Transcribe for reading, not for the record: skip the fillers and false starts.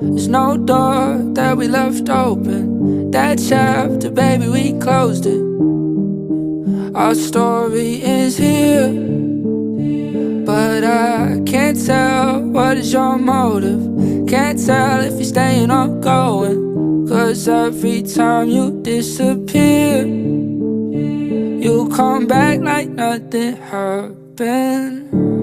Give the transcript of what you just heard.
There's no door that we left open. That chapter, baby, we closed it. Our story is here, but I can't tell what is your motive. Can't tell if you're staying or going, 'cause every time you disappear, you come back like nothing happened.